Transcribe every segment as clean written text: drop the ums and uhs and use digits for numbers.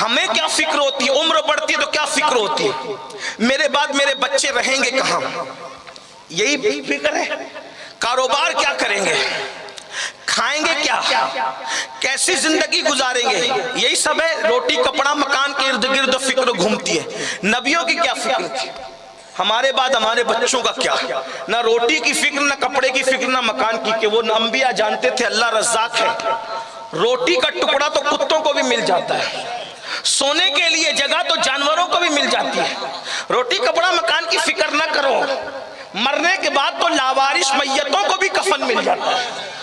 ہمیں کیا فکر ہوتی ہے؟ عمر بڑھتی ہے تو کیا فکر ہوتی ہے؟ میرے بعد میرے بچے رہیں گے کہاں؟ یہی فکر ہے۔ کاروبار کیا کریں گے؟ کھائیں گے کیا؟ کیسی زندگی گزاریں گے؟ یہی سب ہے۔ روٹی کپڑا مکان کے ارد گرد فکر گھومتی ہے۔ نبیوں کی کیا فکر تھی؟ ہمارے بعد ہمارے بچوں کا کیا؟ نہ روٹی کی فکر، نہ کپڑے کی فکر، نہ مکان کی، کہ وہ انبیاء جانتے تھے اللہ رزاق ہے۔ روٹی کا ٹکڑا تو کتوں کو بھی مل جاتا ہے، سونے کے لیے جگہ تو جانوروں کو بھی مل جاتی ہے۔ روٹی کپڑا مکان کی فکر نہ کرو، مرنے کے بعد تو لاوارث میتوں کو بھی کفن مل جاتا ہے۔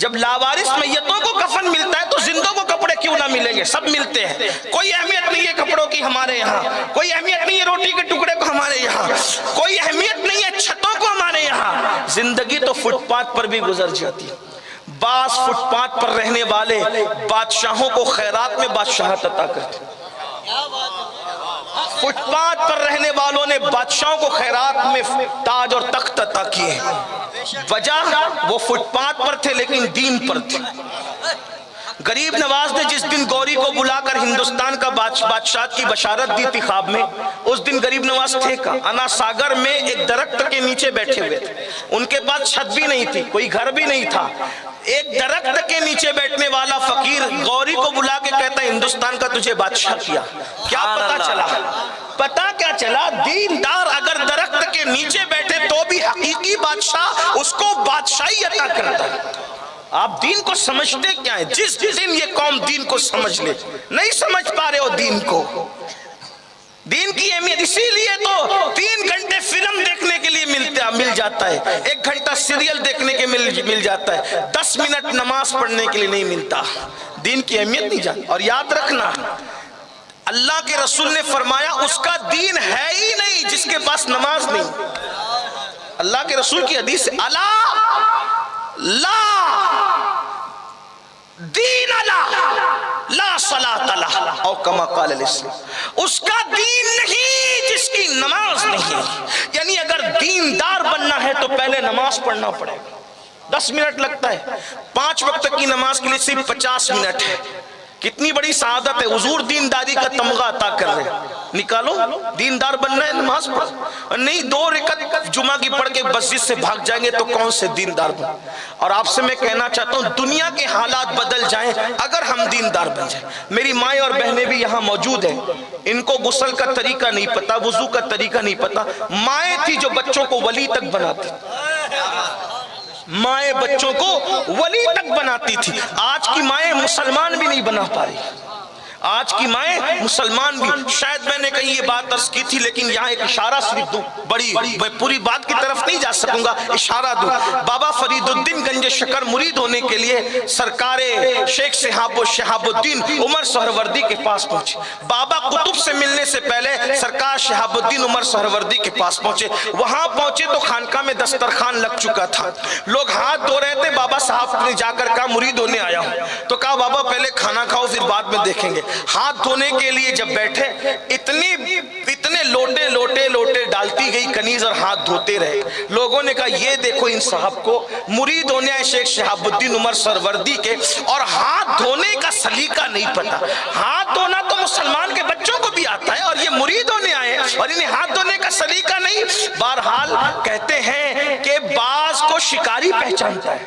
جب لاوارث میتوں کو کفن ملتا ہے تو زندوں کو کپڑے کیوں نہ ملیں گے؟ سب ملتے ہیں۔ کوئی اہمیت نہیں ہے کپڑوں کی ہمارے یہاں، کوئی اہمیت نہیں ہے روٹی کے ٹکڑے کو ہمارے یہاں، کوئی اہمیت نہیں ہے چھتوں کو ہمارے یہاں۔ زندگی تو فٹ پاتھ پر بھی گزر جاتی ہے۔ بعض فٹ پاتھ پر رہنے والے بادشاہوں کو خیرات میں بادشاہت عطا کرتے ہیں۔ فٹ پاتھ پر رہنے والوں نے بادشاہوں کو خیرات میں تاج اور تخت عطا کیے ہیں۔ وجہ وہ فٹ پاتھ پر تھے لیکن دین پر تھے۔ غریب نواز نے جس دن گوری کو بلا کر ہندوستان کا بادشاہت کی بشارت دی تھی خواب میں، اس دن غریب نواز تھے کا انا ساگر میں ایک درخت کے نیچے بیٹھے ہوئے تھے۔ ان کے پاس چھت بھی نہیں تھی، کوئی گھر بھی نہیں تھا۔ ایک درخت کے نیچے بیٹھنے والا فقیر گوری کو بلا کے کہتا ہے ہندوستان کا تجھے بادشاہ کیا۔ کیا پتا چلا؟ پتا کیا چلا؟ دیندار اگر درخت کے نیچے بیٹھے تو بھی حقیقی بادشاہ اس کو بادشاہی عطا کرتا ہے۔ آپ دین کو سمجھتے کیا ہے؟ جس دن یہ قوم دین کو سمجھ لے، نہیں سمجھ پا رہے ہو دین کو، دین کی اہمیت۔ اسی لیے تو 3 گھنٹے فلم دیکھنے کے لیے مل جاتا ہے، 1 گھنٹہ سیریل دیکھنے کے مل جاتا ہے، 10 منٹ نماز پڑھنے کے لیے نہیں ملتا۔ دین کی اہمیت نہیں جانتا۔ اور یاد رکھنا، اللہ کے رسول نے فرمایا اس کا دین ہے ہی نہیں جس کے پاس نماز نہیں۔ اللہ کے رسول کی حدیث ہے، الا لا دین لا صلاۃ لہ او کما قال الاسلام، اس کا دین نہیں جس کی نماز نہیں۔ یعنی اگر دیندار بننا ہے تو پہلے نماز پڑھنا پڑے گا۔ 10 منٹ لگتا ہے، 5 وقت کی نماز کے لیے صرف 50 منٹ ہے۔ کتنی بڑی سعادت ہے، حضور دینداری کا تمغہ عطا کر رہے ہیں۔ نکالو، دیندار بننا ہے نماز پڑھ، اور نہیں 2 رکعت جمعہ کی پڑھ کے مسجد سے بھاگ جائیں گے تو کون سے دیندار بن۔ اور آپ سے میں کہنا چاہتا ہوں دنیا کے حالات بدل جائیں اگر ہم دیندار بن جائیں۔ میری مائیں اور بہنیں بھی یہاں موجود ہیں، ان کو غسل کا طریقہ نہیں پتا، وضو کا طریقہ نہیں پتا۔ مائیں تھی جو بچوں کو ولی تک بناتی، مائیں بچوں کو ولی تک بناتی تھی۔ آج کی مائیں مسلمان بھی نہیں بنا پا رہی۔ آج کی مائیں مسلمان بھی، شاید میں نے کہیں یہ بات عرض کی تھی لیکن یہاں ایک اشارہ صرف دوں، میں پوری بات کی طرف نہیں جا سکوں گا، اشارہ دوں۔ بابا فرید الدین گنج شکر مرید ہونے کے لیے سرکار شیخ شہاب الدین عمر سہروردی کے پاس پہنچے۔ بابا قطب سے ملنے سے پہلے سرکار شہاب الدین عمر سہروردی کے پاس پہنچے۔ وہاں پہنچے تو خانقاہ میں دسترخوان لگ چکا تھا، لوگ ہاتھ دھو رہے تھے۔ بابا صاحب نے جا کر کہا مرید ہونے آیا ہوں، تو کہا بابا پہلے کھانا کھاؤ پھر بعد میں دیکھیں گے۔ ہاتھ دھونے کے لیے جب بیٹھے اتنے لوٹے ڈالتی گئی کنیز اور ہاتھ دھوتے رہے۔ لوگوں نے کہا یہ دیکھو ان صاحب کو مرید ہونے آئے شیخ شہاب الدین عمر سہروردی کے اور ہاتھ دھونے کا سلیقہ نہیں پتا۔ ہاتھ دھونا تو مسلمان کے بچوں کو بھی آتا ہے اور یہ مرید ہونے آئے اور انہیں ہاتھ دھونے کا سلیقہ نہیں۔ بہرحال کہتے ہیں کہ باز کو شکاری پہچانتا ہے،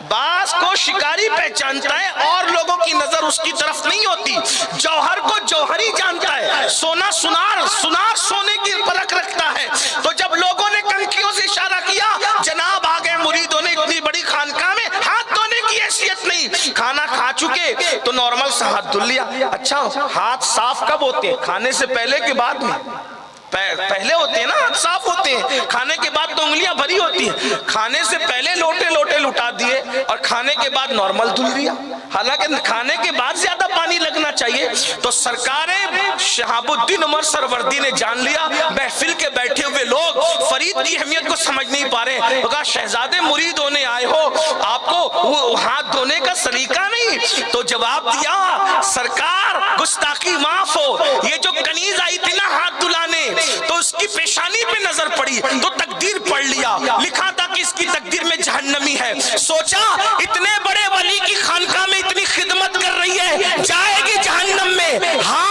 باز کو شکاری پہچانتا ہے اور لوگوں کی نظر اس کی طرف نہیں ہوتی۔ جوہر کو جوہری جانتا ہے، سونا سنار سونے کی پرکھ رکھتا ہے۔ تو جب لوگوں نے کنکھیوں سے اشارہ کیا جناب آگئے مرید ہونے، اتنی بڑی خانقاہ میں ہاتھ دھونے کی حیثیت نہیں۔ کھانا کھا چکے تو نارمل سا ہاتھ دھل لیا۔ اچھا ہاتھ صاف کب ہوتے ہیں؟ کھانے سے پہلے کے بعد میں؟ پہلے ہوتے ہیں نا، ہاتھ صاف ہوتے ہیں۔ کھانے کے بعد تو انگلیاں بھری ہوتی ہیں۔ کھانے سے پہلے لوٹے لٹا دیے اور کھانے کے بعد نارمل دھل دیا، حالانکہ کھانے کے بعد زیادہ پانی لگنا چاہیے۔ تو سرکار شہاب الدین عمر سہروردی نے جان لیا محفل کے بیٹھے ہوئے لوگ فرید کی اہمیت کو سمجھ نہیں پا رہے ہیں۔ کہا شہزادے مرید ہونے آئے ہو، آپ کو ہاتھ دھونے کا سلیقہ نہیں؟ تو جواب دیا سرکار گستاخی معاف ہو، یہ جو کنیز آئی تھی نا ہاتھ دھلانے تو اس کی پیشانی پہ نظر پڑی تو تقدیر پڑھ لیا، لکھا تھا کہ اس کی تقدیر میں جہنمی ہے۔ سوچا اتنے بڑے ولی کی خانقاہ میں اتنی خدمت کر رہی ہے، جائے گی جہنم میں۔ ہاں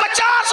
50